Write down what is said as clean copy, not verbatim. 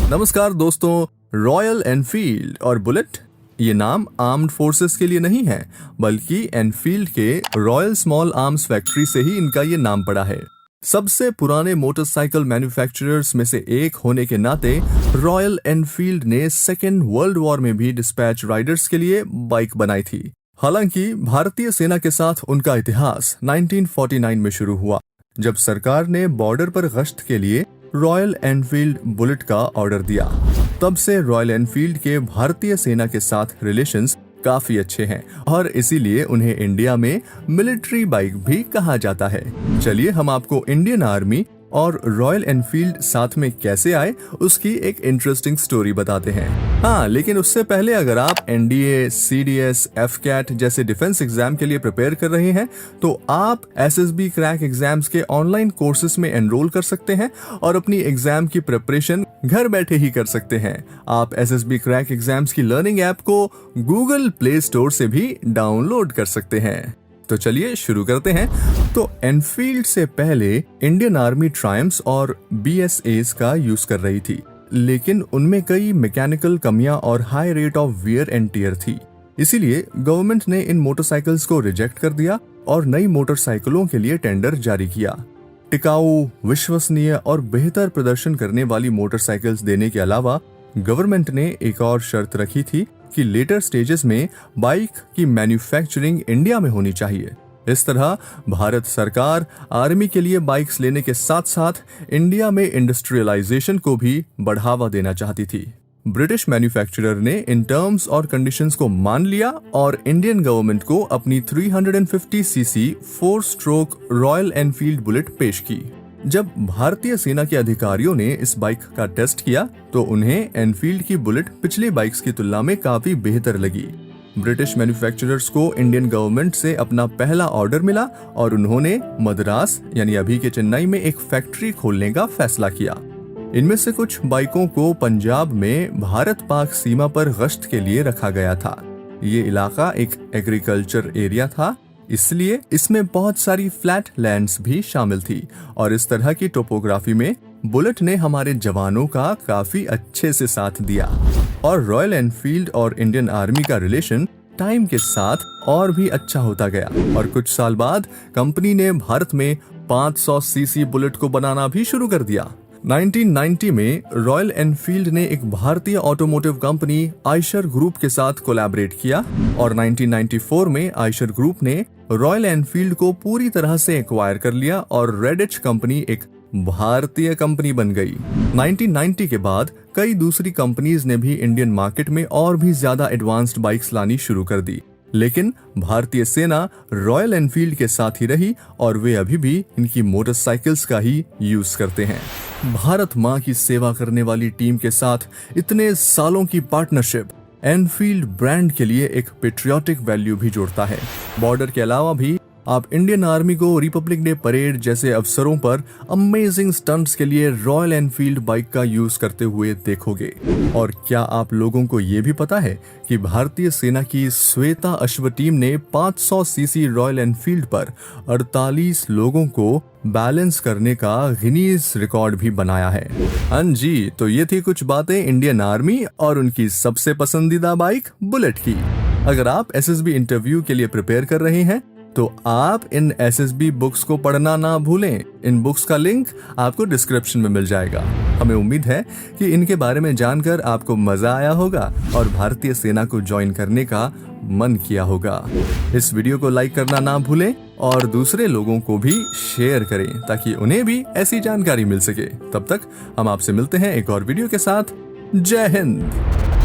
नमस्कार दोस्तों, royal Enfield और बुलेट ये नाम आर्म्ड फोर्सेस के लिए नहीं है, बल्कि एनफील्ड के रॉयल स्मॉल आर्म्स फैक्ट्री से ही इनका ये नाम पड़ा है। सबसे पुराने मोटरसाइकिल मैन्युफैक्चरर्स में से एक होने के नाते रॉयल एनफील्ड ने सेकेंड वर्ल्ड वॉर में भी डिस्पैच राइडर्स के लिए बाइक बनाई थी। हालांकि भारतीय सेना के साथ उनका इतिहास 1949 में शुरू हुआ, जब सरकार ने बॉर्डर पर गश्त के लिए रॉयल एनफील्ड बुलेट का ऑर्डर दिया। तब से रॉयल एनफील्ड के भारतीय सेना के साथ रिलेशंस काफी अच्छे हैं और इसीलिए उन्हें इंडिया में मिलिट्री बाइक भी कहा जाता है। चलिए हम आपको इंडियन आर्मी और रॉयल एनफील्ड साथ में कैसे आए उसकी एक इंटरेस्टिंग स्टोरी बताते हैं। हाँ, लेकिन उससे पहले अगर आप एनडीए, सीडीएस, एफकैट जैसे डिफेंस एग्जाम के लिए प्रिपेयर कर रहे हैं तो आप एसएसबी क्रैक एग्जाम्स के ऑनलाइन कोर्सेज में एनरोल कर सकते हैं और अपनी एग्जाम की प्रिपरेशन घर बैठे ही कर सकते हैं। आप एसएसबी क्रैक एग्जाम्स की लर्निंग ऐप को गूगल प्ले स्टोर से भी डाउनलोड कर सकते हैं। तो चलिए शुरू करते हैं। तो एनफील्ड से पहले इंडियन आर्मी ट्रायम्फ्स और बीएसएस का यूज कर रही थी, लेकिन उनमें कई मैकेनिकल कमियां और high rate of wear and tear थी। इसीलिए गवर्नमेंट ने इन मोटरसाइकिल्स को रिजेक्ट कर दिया और नई मोटरसाइकिलों के लिए टेंडर जारी किया। टिकाऊ, विश्वसनीय और बेहतर प्रदर्शन करने वाली मोटरसाइकिल्स देने के अलावा गवर्नमेंट ने एक और शर्त रखी थी कि लेटर स्टेजेस में बाइक की मैन्युफैक्चरिंग इंडिया में होनी चाहिए। इस तरह भारत सरकार आर्मी के लिए बाइक्स लेने के साथ साथ इंडिया में इंडस्ट्रियलाइजेशन को भी बढ़ावा देना चाहती थी। ब्रिटिश मैन्युफैक्चरर ने इन टर्म्स और कंडीशंस को मान लिया और इंडियन गवर्नमेंट को अपनी 350 CC 4 stroke royal Enfield bullet पेश की। जब भारतीय सेना के अधिकारियों ने इस बाइक का टेस्ट किया तो उन्हें एनफील्ड की बुलेट पिछली बाइक्स की तुलना में काफी बेहतर लगी। ब्रिटिश मैन्युफैक्चरर्स को इंडियन गवर्नमेंट से अपना पहला ऑर्डर मिला और उन्होंने मद्रास यानी अभी के चेन्नई में एक फैक्ट्री खोलने का फैसला किया। इनमें से कुछ बाइकों को पंजाब में भारत पाक सीमा पर गश्त के लिए रखा गया था। ये इलाका एक एग्रीकल्चर एरिया था, इसलिए इसमें बहुत सारी फ्लैट लैंड्स भी शामिल थी और इस तरह की टोपोग्राफी में बुलेट ने हमारे जवानों का काफी अच्छे से साथ दिया। और रॉयल एनफील्ड और इंडियन आर्मी का रिलेशन टाइम के साथ और भी अच्छा होता गया और कुछ साल बाद कंपनी ने भारत में 500 सीसी बुलेट को बनाना भी शुरू कर दिया। 1990 में रॉयल एनफील्ड ने एक भारतीय ऑटोमोटिव कंपनी आयशर ग्रुप के साथ कोलैबोरेट किया और 1994 में आयशर ग्रुप ने रॉयल एनफील्ड को पूरी तरह से एक्वायर कर लिया और रेडिच कंपनी एक भारतीय कंपनी बन गई। 1990 के बाद कई दूसरी कंपनीज ने भी इंडियन मार्केट में और भी ज्यादा एडवांस्ड बाइक्स लानी शुरू कर दी, लेकिन भारतीय सेना रॉयल एनफील्ड के साथ ही रही और वे अभी भी इनकी मोटरसाइकिल्स का ही यूज करते हैं। भारत माँ की सेवा करने वाली टीम के साथ इतने सालों की पार्टनरशिप एनफील्ड ब्रांड के लिए एक पेट्रियोटिक वैल्यू भी जोड़ता है। बॉर्डर के अलावा भी आप इंडियन आर्मी को रिपब्लिक डे परेड जैसे अवसरों पर अमेजिंग स्टंट्स के लिए रॉयल एनफील्ड बाइक का यूज करते हुए देखोगे। और क्या आप लोगों को ये भी पता है कि भारतीय सेना की श्वेता अश्व टीम ने 500 सीसी रॉयल एनफील्ड पर 48 लोगों को बैलेंस करने का गिनीज रिकॉर्ड भी बनाया है। हाँ जी, तो ये थी कुछ बातें इंडियन आर्मी और उनकी सबसे पसंदीदा बाइक बुलेट की। अगर आप एसएसबी इंटरव्यू के लिए प्रिपेयर कर रहे हैं तो आप इन एसएसबी बुक्स को पढ़ना ना भूलें। इन बुक्स का लिंक आपको डिस्क्रिप्शन में मिल जाएगा। हमें उम्मीद है कि इनके बारे में जानकर आपको मजा आया होगा और भारतीय सेना को ज्वाइन करने का मन किया होगा। इस वीडियो को लाइक करना ना भूलें और दूसरे लोगों को भी शेयर करें ताकि उन्हें भी ऐसी जानकारी मिल सके। तब तक हम आपसे मिलते हैं एक और वीडियो के साथ। जय हिंद।